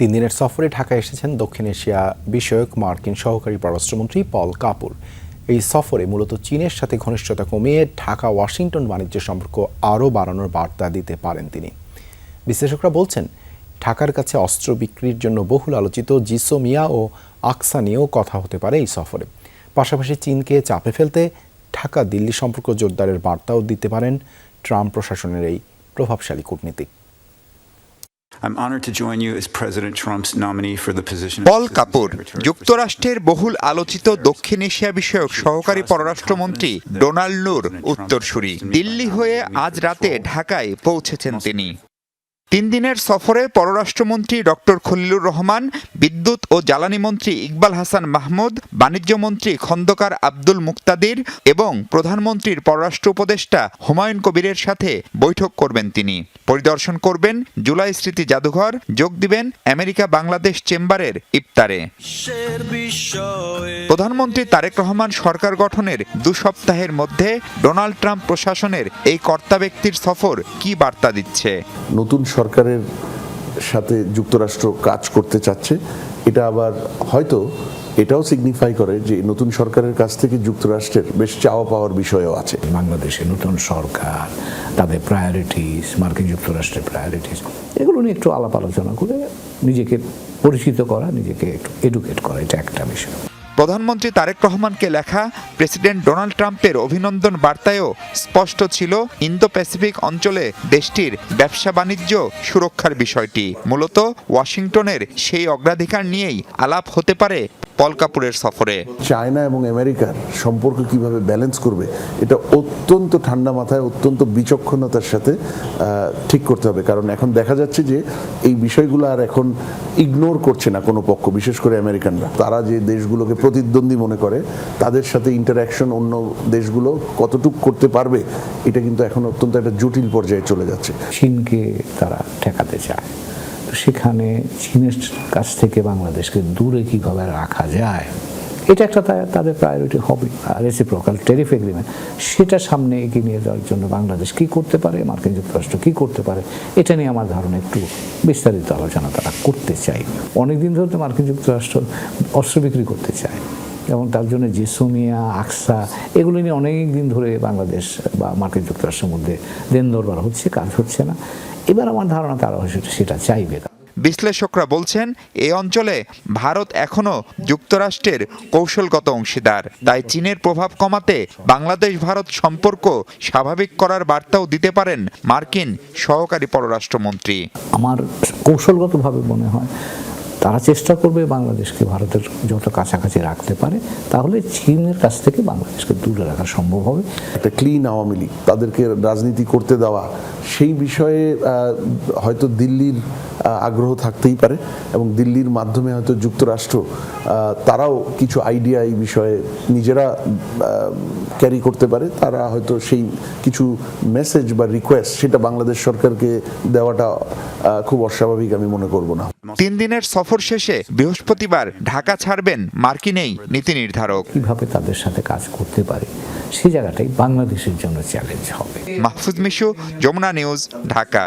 3 দিনের সফরে ঢাকায় এসেছেন দক্ষিণ এশিয়া বিষয়ক মার্কিন সহকারী পররাষ্ট্রমন্ত্রী পল কাপুর। এই সফরে মূলত চীনের সাথে ঘনিষ্ঠতা কমিয়ে ঢাকা ওয়াশিংটন বাণিজ্য সম্পর্ক আরও বাড়ানোর বার্তা দিতে পারেন তিনি। বিশ্লেষকরা বলছেন, ঢাকার কাছে অস্ত্র বিক্রির জন্য বহুল আলোচিত জিসোমিয়া ও আকসা নিয়েও কথা হতে পারে এই সফরে। পাশাপাশি চীনকে চাপে ফেলতে ঢাকা দিল্লি সম্পর্ক জোরদারের বার্তাও দিতে পারেন ট্রাম্প প্রশাসনের এই প্রভাবশালী কূটনীতিক। পল কাপুর যুক্তরাষ্ট্রের বহুল আলোচিত দক্ষিণ এশিয়া বিষয়ক সহকারী পররাষ্ট্রমন্ত্রী ডোনাল্ড নুর উত্তরসূরি। দিল্লি হয়ে আজ রাতে ঢাকায় পৌঁছেছেন তিনি। 3 দিনের সফরে পররাষ্ট্রমন্ত্রী ডক্টর খলিলুর রহমান, বিদ্যুৎ ও জ্বালানি মন্ত্রী ইকবাল হাসান মাহমুদ, বাণিজ্য মন্ত্রী খন্দকার আব্দুল মুক্তাদির এবং প্রধানমন্ত্রীর পররাষ্ট্র উপদেষ্টা হুমায়ুন কবিরের সাথে বৈঠক করবেন তিনি। পরিদর্শন করবেন জুলাই স্মৃতি জাদুঘর, যোগ দিবেন আমেরিকা বাংলাদেশ চেম্বারের ইফতারে। প্রধানমন্ত্রী তারেক রহমান সরকার গঠনের 2 সপ্তাহের মধ্যে ডোনাল্ড ট্রাম্প প্রশাসনের এই কর্তা ব্যক্তির সফর কি বার্তা দিচ্ছে? নতুন সরকারের সাথে যুক্তরাষ্ট্র কাজ করতে চাচ্ছে, এটা আবার হয়তো এটাও সিগনিফাই করে যে নতুন সরকারের কাছ থেকে যুক্তরাষ্ট্রের বেশ চাওয়া পাওয়ার বিষয়ও আছে। বাংলাদেশে নতুন সরকার, তাদের প্রায়োরিটিস, মার্কিন যুক্তরাষ্ট্রের প্রায়োরিটিস, এগুলো নিয়ে একটু আলাপ আলোচনা করে নিজেকে পরিচিত করা, নিজেকে একটু এডুকেট করা, এটা একটা বিষয়। প্রধানমন্ত্রী তারেক রহমানকে লেখা প্রেসিডেন্ট ডোনাল্ড ট্রাম্পের অভিনন্দন বার্তায়ও স্পষ্ট ছিল ইন্দো প্যাসিফিক অঞ্চলে দেশটির ব্যবসা বাণিজ্য সুরক্ষার বিষয়টি। মূলত ওয়াশিংটনের সেই অগ্রাধিকার নিয়েই আলাপ হতে পারে পল কাপুরের সফরে। চায়না এবং আমেরিকার সম্পর্ক কিভাবে ব্যালেন্স করবে, এটা অত্যন্ত ঠান্ডা মাথায়, অত্যন্ত বিচক্ষণতার সাথে ঠিক করতে হবে। কারণ এখন দেখা যাচ্ছে যে এই বিষয়গুলো আর এখন ইগনোর করছে না কোনো পক্ষ, বিশেষ করে আমেরিকানরা। তারা যে দেশগুলোকে প্রতিদ্বন্দ্বী মনে করে, তাদের সাথে ইন্টারঅ্যাকশন অন্য দেশগুলো কতটুকু করতে পারবে, এটা কিন্তু এখন অত্যন্ত একটা জটিল পর্যায়ে চলে যাচ্ছে। চীনকে তারা ঠেকাতে চায়, সেখানে চীনের কাছ থেকে বাংলাদেশকে দূরে কিভাবে রাখা যায়, এটা একটা তাদের প্রায়োরিটি হবে। রেসিপ্রোকাল ট্যারিফ এগ্রিমেন্ট, সেটা সামনে এগিয়ে নিয়ে যাওয়ার জন্য বাংলাদেশ কি করতে পারে, মার্কিন যুক্তরাষ্ট্র কি করতে পারে, এটা নিয়ে আমার ধারণা একটু বিস্তারিত আলোচনা তারা করতে চাই। অনেকদিন ধরে তো মার্কিন যুক্তরাষ্ট্র অস্ত্র বিক্রি করতে চায় এবং তার জন্য জিসোমিয়া, আকসা, এগুলো নিয়ে অনেক দিন ধরে বাংলাদেশ বা মার্কিন যুক্তরাষ্ট্রের মধ্যে দেন দরবার হচ্ছে, কাজ হচ্ছে না। এবার আমার ধারণা তারা সেটা চাইবে। বিশ্লেষকরা বলছেন, এই অঞ্চলে ভারত এখনো যুক্তরাষ্ট্রের কৌশলগত অংশীদার। তাই চীনের প্রভাব কমাতে বাংলাদেশ ভারত সম্পর্ক স্বাভাবিক করার বার্তাও দিতে পারেন মার্কিন সহকারী পররাষ্ট্রমন্ত্রী। আমার কৌশলগতভাবে মনে হয় তারা চেষ্টা করবে বাংলাদেশকে ভারতের যত কাছাকাছি রাখতে পারে, তাহলে চীনের কাছ থেকে বাংলাদেশকে দূরে রাখা সম্ভব হবে। একটা ক্লিন আওয়ামী লীগ, তাদেরকে রাজনীতি করতে দেওয়া, সেই বিষয়ে হয়তো দিল্লির আগ্রহ থাকতেই পারে এবং দিল্লির মাধ্যমে হয়তো যুক্তরাষ্ট্র তারাও কিছু আইডিয়া এই বিষয়ে নিজেরা ক্যারি করতে পারে। তারা হয়তো সেই কিছু মেসেজ বা রিকোয়েস্ট, সেটা বাংলাদেশ সরকারকে দেওয়াটা খুব অস্বাভাবিক আমি মনে করব না। 3 দিনের সফর শেষে বৃহস্পতিবার ঢাকা ছাড়বেন মার্কিন এই নীতি নির্ধারক। কিভাবে তাদের সাথে কাজ করতে পারে, সেই জায়গাটাই বাংলাদেশের জন্য চ্যালেঞ্জ হবে। মাহফুজ মিশু, যমুনা নিউজ, ঢাকা।